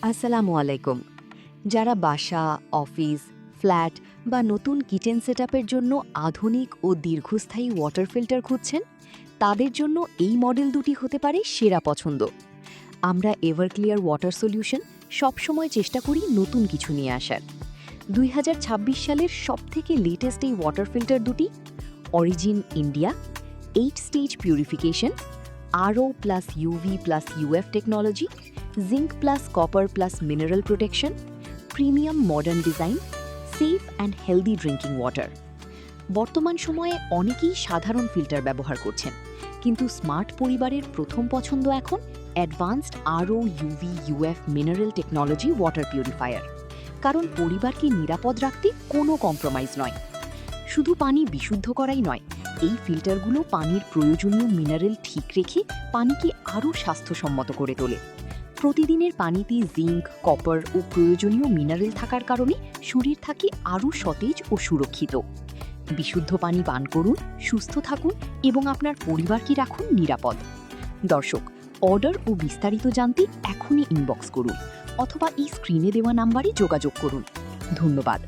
আসসালামু আলাইকুম। যারা বাসা, অফিস, ফ্ল্যাট বা নতুন কিচেন সেটআপের জন্য আধুনিক ও দীর্ঘস্থায়ী ওয়াটার ফিল্টার খুঁজছেন, তাদের জন্য এই মডেল দুটি হতে পারে সেরা পছন্দ। আমরা এভারক্লিয়ার ওয়াটার সলিউশন সবসময় চেষ্টা করি নতুন কিছু নিয়ে আসার। ২০২৬ সালের সবথেকে লেটেস্ট এই ওয়াটার ফিল্টার দুটি অরিজিন ইন্ডিয়া 8 স্টেজ পিউরিফিকেশন, আরও plus UV plus UF technology, zinc plus copper plus mineral protection, premium modern design, safe and healthy drinking water. বর্তমান সময়ে অনেকেই সাধারণ ফিল্টার ব্যবহার করছেন, কিন্তু স্মার্ট পরিবারের প্রথম পছন্দ এখন অ্যাডভান্সড আরও UV UF mineral technology water purifier. কারণ পরিবারকে নিরাপদ রাখতে কোনো কম্প্রোমাইজ নয়। শুধু পানি বিশুদ্ধ করাই নয়, এই ফিল্টারগুলো পানির প্রয়োজনীয় মিনারেল ঠিক রেখে পানিকে আরও স্বাস্থ্যসম্মত করে তোলে। প্রতিদিনের পানিতে জিঙ্ক, কপার ও প্রয়োজনীয় মিনারেল থাকার কারণে শরীর থাকে আরও সতেজ ও সুরক্ষিত। বিশুদ্ধ পানি পান করুন, সুস্থ থাকুন এবং আপনার পরিবারকে রাখুন নিরাপদ। দর্শক, অর্ডার ও বিস্তারিত জানতে এখনই ইনবক্স করুন অথবা এই স্ক্রিনে দেওয়া নাম্বারে যোগাযোগ করুন। ধন্যবাদ।